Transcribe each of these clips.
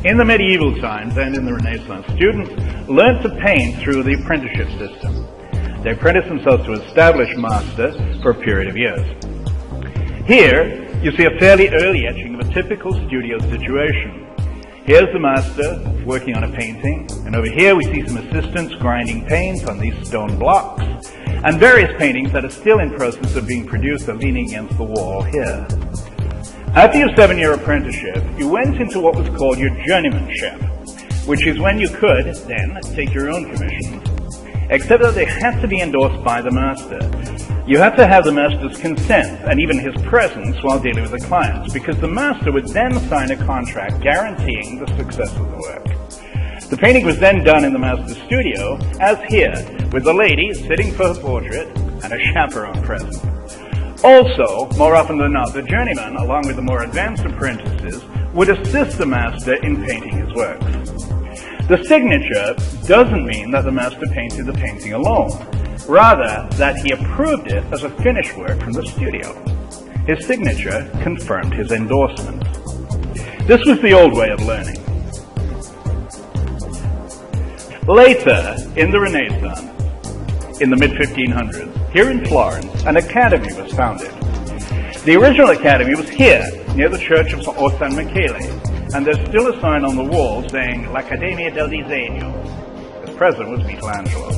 In the medieval times and in the Renaissance, students learned to paint through the apprenticeship system. They apprenticed themselves to an established master for a period of years. Here, you see a fairly early etching of a typical studio situation. Here's the master working on a painting, and over here we see some assistants grinding paint on these stone blocks, and various paintings that are still in process of being produced are leaning against the wall here. After your 7-year apprenticeship, you went into what was called your journeymanship, which is when you could then take your own commissions, except that they had to be endorsed by the master. You had to have the master's consent and even his presence while dealing with the clients, because the master would then sign a contract guaranteeing the success of the work. The painting was then done in the master's studio, as here, with the lady sitting for her portrait and a chaperone present. Also, more often than not, the journeyman, along with the more advanced apprentices, would assist the master in painting his works. The signature doesn't mean that the master painted the painting alone, rather that he approved it as a finished work from the studio. His signature confirmed his endorsement. This was the old way of learning. Later, in the Renaissance, in the mid-1500s, here in Florence, an academy was founded. The original academy was here, near the church of San Michele, and there's still a sign on the wall saying L'Accademia del Disegno. The president was Michelangelo.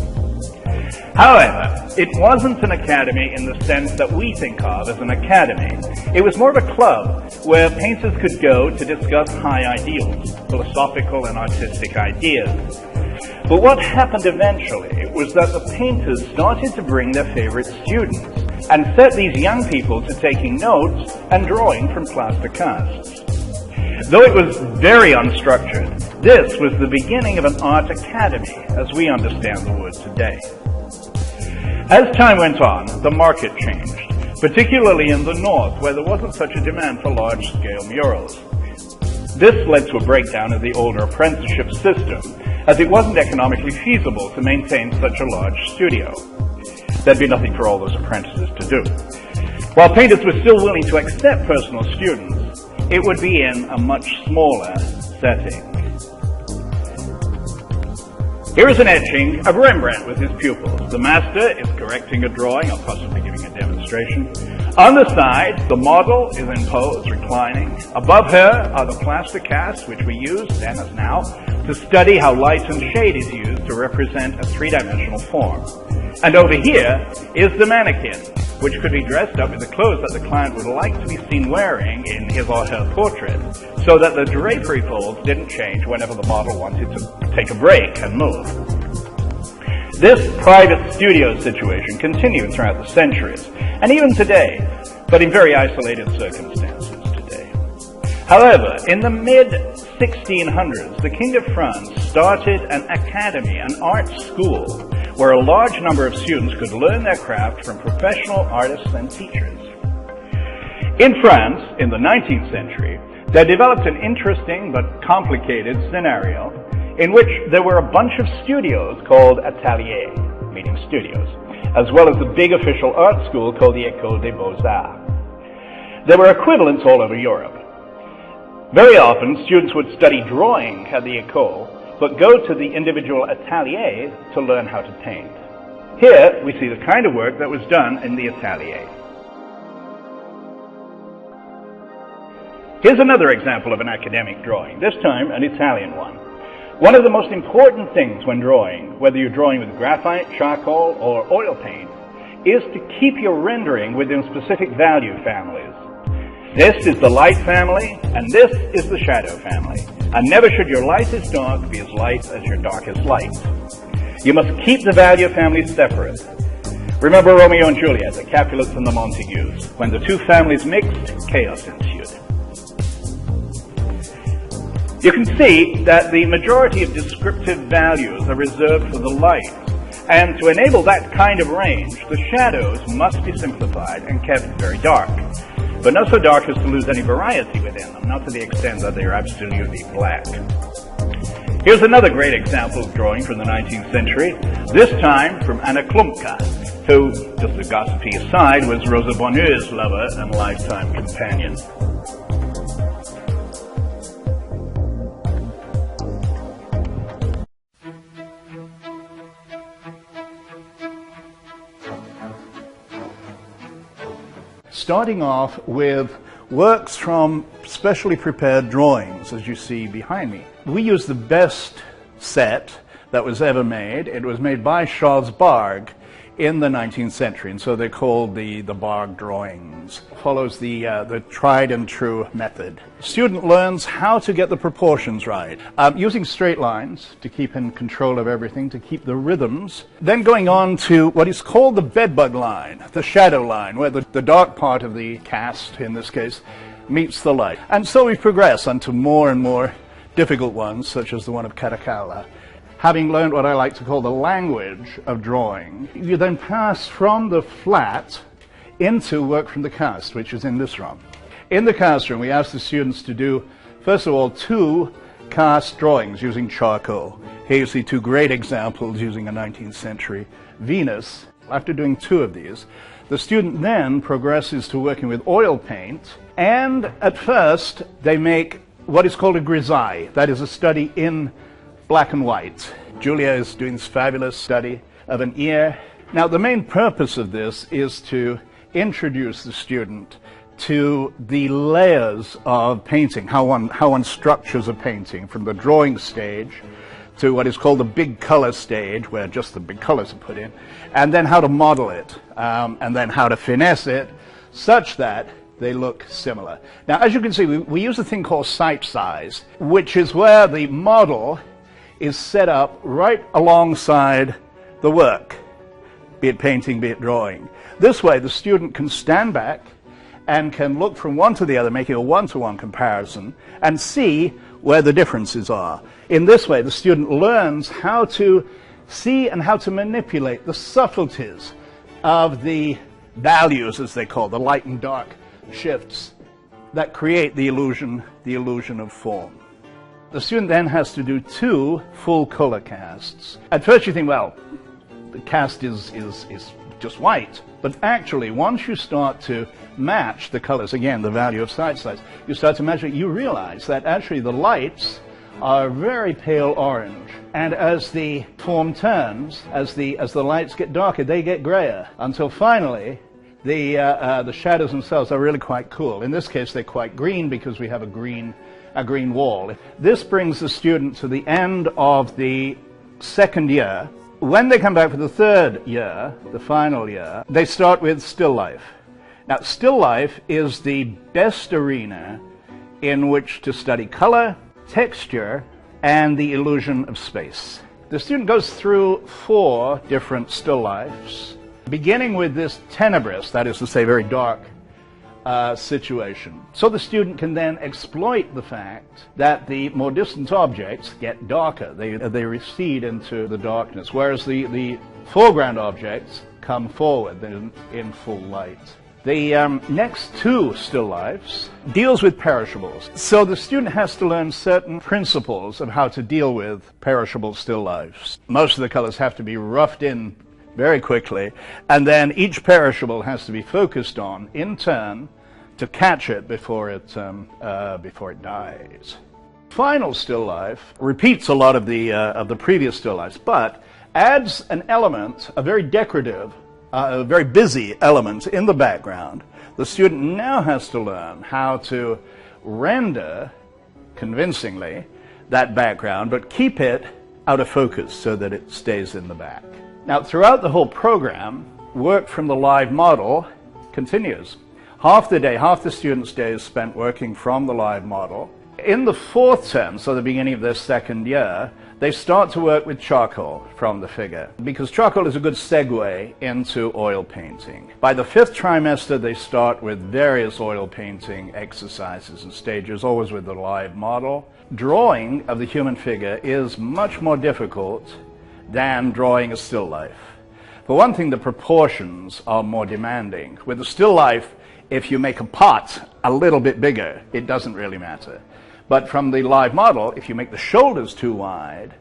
However, it wasn't an academy in the sense that we think of as an academy. It was more of a club where painters could go to discuss high ideals, philosophical and artistic ideas. But what happened eventually was that the painters started to bring their favorite students and set these young people to taking notes and drawing from plaster casts. Though it was very unstructured, this was the beginning of an art academy as we understand the word today. As time went on, the market changed, particularly in the north, where there wasn't such a demand for large-scale murals. This led to a breakdown of the older apprenticeship system, as it wasn't economically feasible to maintain such a large studio. There'd be nothing for all those apprentices to do. While painters were still willing to accept personal students, it would be in a much smaller setting. Here is an etching of Rembrandt with his pupils. The master is correcting a drawing, or possibly giving a demonstration. On the side, the model is in pose, reclining. Above her are the plaster casts, which we use then as now, to study how light and shade is used to represent a three-dimensional form. And over here is the mannequin, which could be dressed up with the clothes that the client would like to be seen wearing in his or her portrait, so that the drapery folds didn't change whenever the model wanted to take a break and move. This private studio situation continued throughout the centuries, and even today, but in very isolated circumstances today. However, in the mid-1600s, the King of France started an academy, an art school, where a large number of students could learn their craft from professional artists and teachers. In France, in the 19th century, there developed an interesting but complicated scenario in which there were a bunch of studios called ateliers, meaning studios, as well as the big official art school called the École des Beaux-Arts. There were equivalents all over Europe. Very often, students would study drawing at the École, but go to the individual atelier to learn how to paint. Here, we see the kind of work that was done in the atelier. Here's another example of an academic drawing, this time an Italian one. One of the most important things when drawing, whether you're drawing with graphite, charcoal, or oil paint, is to keep your rendering within specific value families. This is the light family, and this is the shadow family. And never should your lightest dark be as light as your darkest light. You must keep the value families separate. Remember Romeo and Juliet, the Capulets and the Montagues. When the two families mixed, chaos ensued. You can see that the majority of descriptive values are reserved for the light. And to enable that kind of range, the shadows must be simplified and kept very dark. But not so dark as to lose any variety within them, not to the extent that they are absolutely black. Here's another great example of drawing from the 19th century, this time from Anna Klumpka, who, just a gossipy aside, was Rosa Bonheur's lover and lifetime companion. starting off with works from specially prepared drawings, as you see behind me. We use the best set that was ever made. It was made by Charles Bargue in the 19th century, and so they're called the Bargue drawings. Follows the tried and true method. Student learns how to get the proportions right, using straight lines to keep in control of everything, to keep the rhythms. Then going on to what is called the bedbug line, the shadow line, where the dark part of the cast, in this case, meets the light. And so we progress onto more and more difficult ones, such as the one of Caracalla. Having learned what I like to call the language of drawing, you then pass from the flat into work from the cast, which is in this room. In the cast room, we ask the students to do, first of all, 2 cast drawings using charcoal. Here you see 2 great examples using a 19th century Venus. After doing 2 of these, the student then progresses to working with oil paint, and at first they make what is called a grisaille, that is a study in black and white. Julia is doing this fabulous study of an ear. Now, the main purpose of this is to introduce the student to the layers of painting, how one structures a painting, from the drawing stage to what is called the big color stage, where just the big colors are put in, and then how to model it, and then how to finesse it such that they look similar. Now, as you can see, we use a thing called sight size, which is where the model is set up right alongside the work, be it painting, be it drawing. This way, the student can stand back and can look from one to the other, making a one-to-one comparison, and see where the differences are. In this way, the student learns how to see and how to manipulate the subtleties of the values, as they call the light and dark shifts that create the illusion of form. The student then has to do 2 full color casts. At first you think, well, the cast is just white. But actually, once you start to match the colors, again, the value of sight size, you start to match it, you realize that actually the lights are very pale orange. And as the form turns, as the lights get darker, they get grayer, until finally the shadows themselves are really quite cool. In this case, they're quite green because we have a green wall. This brings the student to the end of the 2nd year. When they come back for the 3rd year, the final year, they start with still life. Now, still life is the best arena in which to study color, texture, and the illusion of space. The student goes through 4 different still lifes, beginning with this tenebrous, that is to say very dark, situation. So the student can then exploit the fact that the more distant objects get darker. They recede into the darkness, whereas the foreground objects come forward in full light. The next 2 still lifes deals with perishables. So the student has to learn certain principles of how to deal with perishable still lifes. Most of the colors have to be roughed in very quickly, and then each perishable has to be focused on in turn to catch it before it dies. Final still life repeats a lot of the previous still lifes, but adds an element, a very decorative, a very busy element in the background. The student now has to learn how to render convincingly that background, but keep it out of focus so that it stays in the back. Now, throughout the whole program, work from the live model continues. Half the student's day is spent working from the live model. In the 4th term, so the beginning of their 2nd year, they start to work with charcoal from the figure, because charcoal is a good segue into oil painting. By the 5th trimester, they start with various oil painting exercises and stages, always with the live model. Drawing of the human figure is much more difficult than drawing a still life. For one thing, the proportions are more demanding. With a still life, if you make a pot a little bit bigger, it doesn't really matter. But from the live model, if you make the shoulders too wide,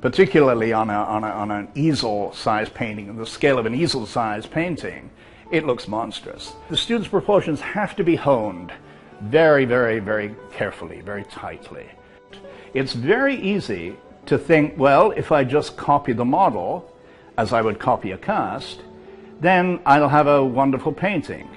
particularly on an easel-size painting, the scale of an easel-size painting, it looks monstrous. The student's proportions have to be honed very, very, very carefully, very tightly. It's very easy to think, well, if I just copy the model, as I would copy a cast, then I'll have a wonderful painting.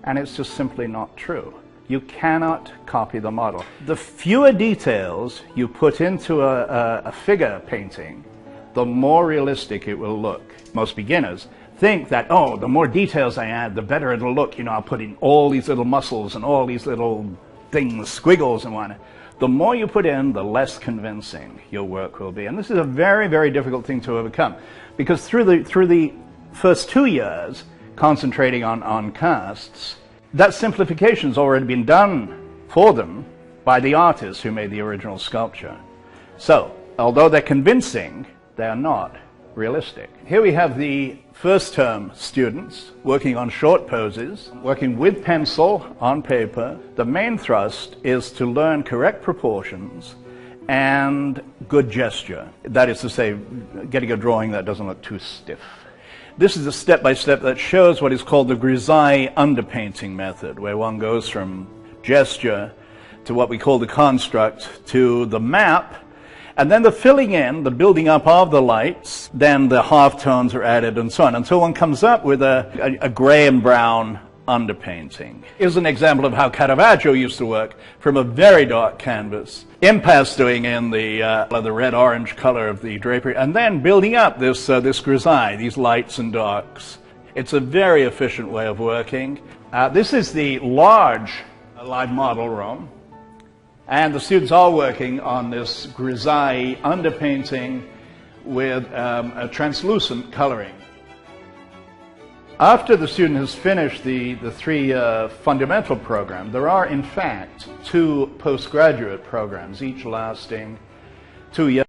and it's just simply not true. You cannot copy the model. The fewer details you put into a figure painting, the more realistic it will look. Most beginners think that, oh, the more details I add, the better it'll look. You know, I'll put in all these little muscles and all these little things, squiggles and whatnot. The more you put in, the less convincing your work will be. And this is a very, very difficult thing to overcome, because through the first 2 years, concentrating on casts, that simplification's already been done for them by the artists who made the original sculpture. So, although they're convincing, they are not realistic. Here we have the first term students working on short poses, working with pencil on paper. The main thrust is to learn correct proportions and good gesture. That is to say, getting a drawing that doesn't look too stiff. This is a step-by-step that shows what is called the grisaille underpainting method, where one goes from gesture to what we call the construct to the map, and then the filling in, the building up of the lights, then the halftones are added and so on, until one comes up with a gray and brown underpainting. Here's an example of how Caravaggio used to work from a very dark canvas, impasting in the red-orange color of the drapery, and then building up this grisaille, these lights and darks. It's a very efficient way of working. This is the large live model room. And the students are working on this grisaille underpainting with a translucent coloring. After the student has finished the 3 fundamental program, there are in fact 2 postgraduate programs, each lasting 2 years.